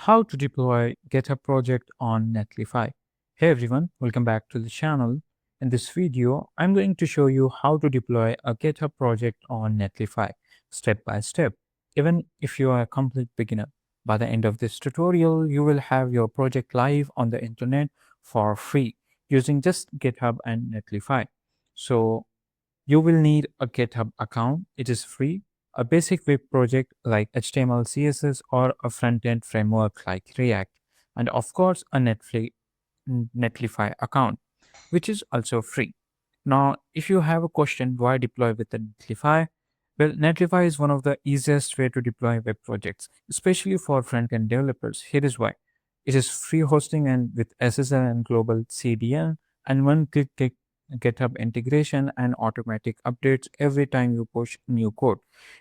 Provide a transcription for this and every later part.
How to deploy GitHub project on Netlify. Hey everyone, welcome back to the channel. In this video, I'm going to show you how to deploy a GitHub project on Netlify step by step. Even if you are a complete beginner, by the end of this tutorial, you will have your project live on the internet for free using just GitHub and Netlify. So you will need a GitHub account. It is free. A basic web project like HTML, CSS, or a front-end framework like React. And of course, a Netlify account, which is also free. Now, if you have a question, why deploy with the Netlify? Well, Netlify is one of the easiest way to deploy web projects, especially for front-end developers. Here is why. It is free hosting and with SSL and global CDN and one-click GitHub integration and automatic updates every time you push new code.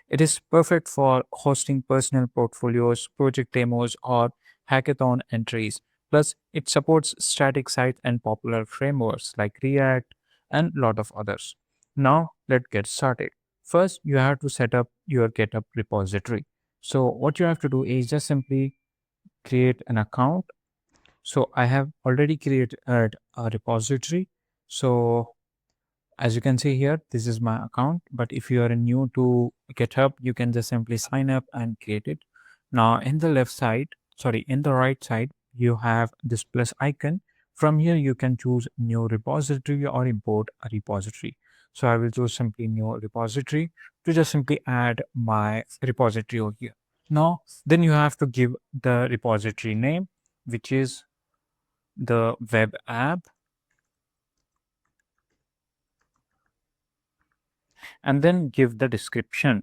It is perfect for hosting personal portfolios, project demos, or hackathon entries. Plus, it supports static sites and popular frameworks like React and a lot of others. Now, let's get started. First, you have to set up your GitHub repository. So, what you have to do is just simply create an account. So, I have already created a repository. So, as you can see here, this is my account. But if you are new to GitHub, you can just simply sign up and create it. Now, in the in the right side, you have this plus icon. From here, you can choose new repository or import a repository. So I will choose simply new repository to just simply add my repository over here. Now, then you have to give the repository name, which is the web app, and then give the description.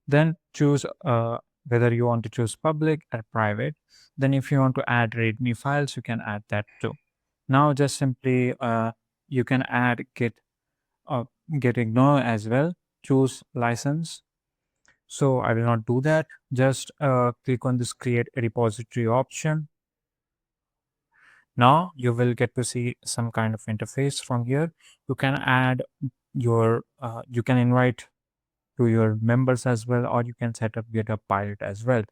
Then choose whether you want to choose public or private. Then if you want to add readme files, you can add that too. Now just simply you can add uh, git ignore as well. Choose license. So I will not do that. Just click on this create a repository option. Now you will get to see some kind of interface from here. You can add you can invite to your members as well, or you can set up GitHub pilot as well.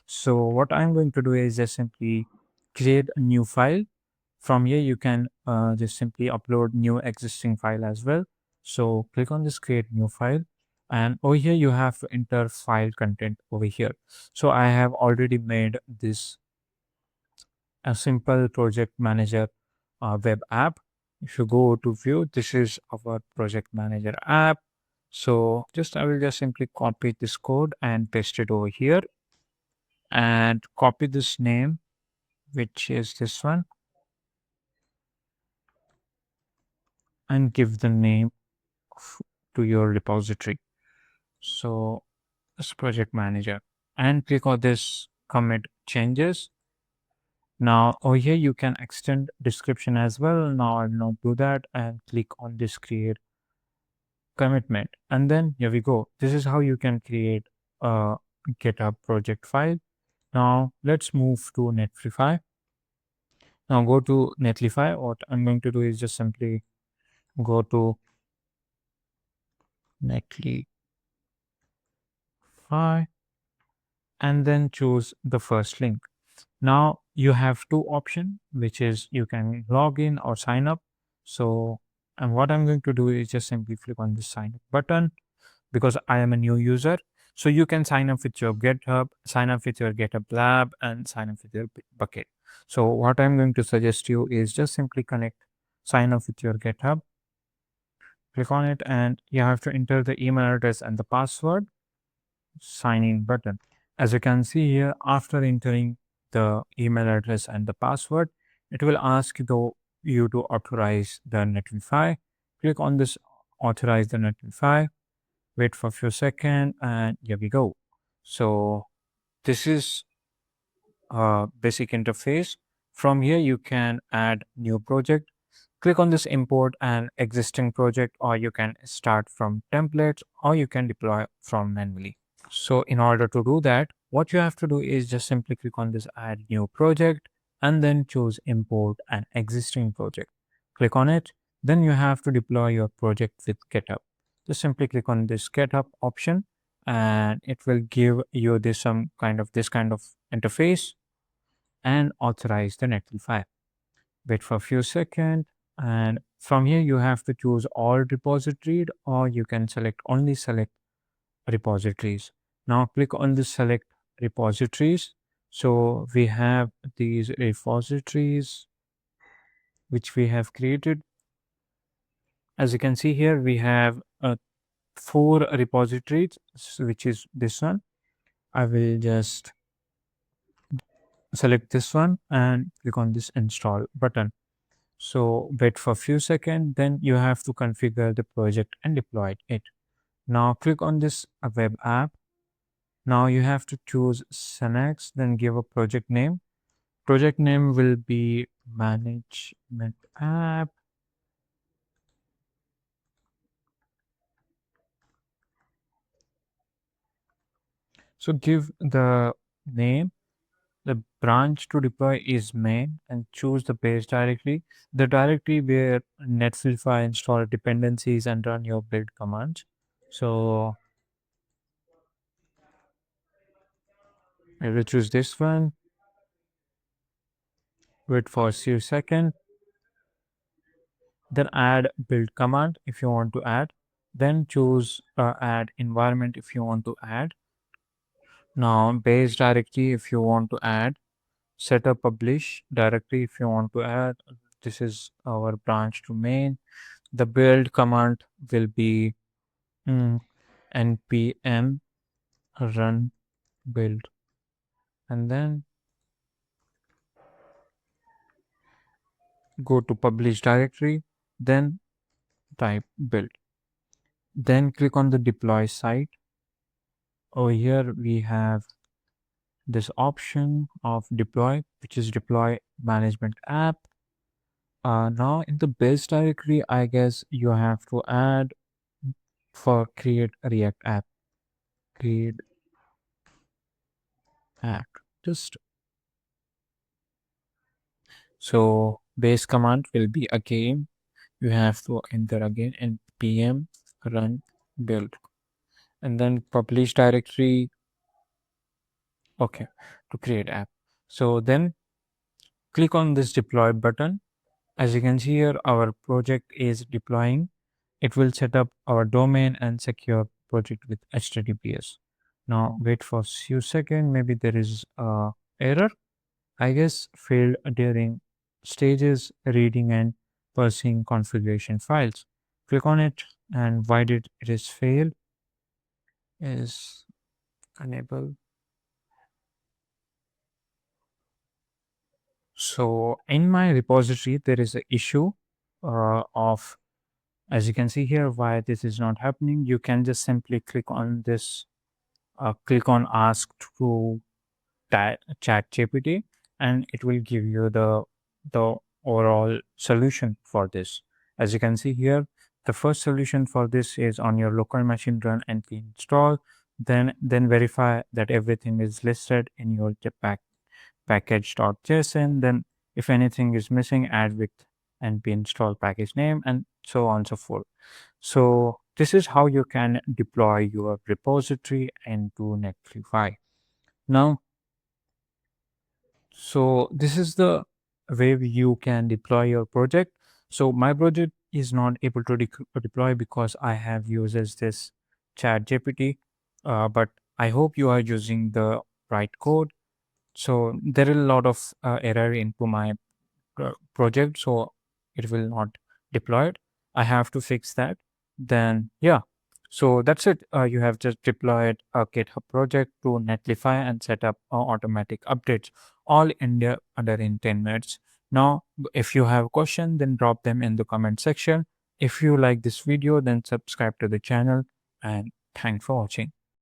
So what I'm going to do is just simply create a new file. From here you can just simply upload new existing file as well. So click on this create new file, and over here you have to enter file content over here. So I have already made this a simple project manager web app. If you go to view, this is our project manager app. So I will just simply copy this code and paste it over here, and copy this name, which is this one, and give the name to your repository. So this project manager, and click on this commit changes. Now over here you can extend description as well. Now I will not do that, and click on this create commitment, and then here we go. This is how you can create a GitHub project file. Now let's move to Netlify. Now go to Netlify. What I'm going to do is just simply go to Netlify and then choose the first link. Now you have two options, which is you can log in or sign up. So, and what I'm going to do is just simply click on the sign up button because I am a new user. So you can sign up with your GitHub, sign up with your GitHub lab, and sign up with your bucket. So what I'm going to suggest you is just simply sign up with your GitHub, click on it, and you have to enter the email address and the password, sign in button. As you can see here, after entering the email address and the password, it will ask you to authorize the Netlify. Click on this authorize the Netlify, wait for a few seconds, and here we go. So this is a basic interface. From here, you can add new project. Click on this import an existing project, or you can start from templates, or you can deploy from manually. So in order to do that, what you have to do is just simply click on this add new project and then choose import an existing project. Click on it. Then you have to deploy your project with GitHub. just simply click on this GitHub option, and it will give you this kind of interface, and authorize the Netlify. Wait for a few seconds, and from here you have to choose all repositories, or you can select repositories. Now click on the select repositories. So we have these repositories which we have created. As you can see here, we have 4 repositories, which is this one. I will just select this one and click on this install button. So wait for a few seconds, then you have to configure the project and deploy it. Now click on this web app. Now you have to choose Synex, then give a project name. Project name will be management app. So give the name. The branch to deploy is main, and choose the base directory, the directory where Netlify install dependencies and run your build commands. So I will choose this one. Wait for a few seconds. Then add build command if you want to add. Then choose add environment if you want to add. Now base directory if you want to add. Set a publish directory if you want to add. This is our branch to main. The build command will be npm run build, and then go to publish directory, then type build, then click on the deploy site. Over here we have this option of deploy, which is deploy management app. Now in the base directory, I guess you have to add for create a react app, create app. Just so base command will be again, you have to enter again npm run build, and then publish directory. Okay, to create app. So then click on this deploy button. As you can see here, our project is deploying. It will set up our domain and secure project with HTTPS. Now wait for a few seconds. Maybe there is a error. I guess failed during stages reading and parsing configuration files. Click on it, and why did it is failed? Is unable. So in my repository, there is an issue of, as you can see here, why this is not happening. You can just simply click on this, click on ask to chat GPT, and it will give you the overall solution for this. As you can see here, the first solution for this is on your local machine run np install, then verify that everything is listed in your package.json. Then if anything is missing, add with np install package name, and so on and so forth. So this is how you can deploy your repository into Netlify. Now, so this is the way you can deploy your project. So my project is not able to deploy because I have uses this chat GPT, but I hope you are using the right code. So there is a lot of error into my project, so it will not deploy it. I have to fix that. Then yeah, so that's it. You have just deployed a GitHub project to Netlify and set up automatic updates all under in 10 minutes. Now if you have a question, then drop them in the comment section. If you like this video, then subscribe to the channel, and thanks for watching.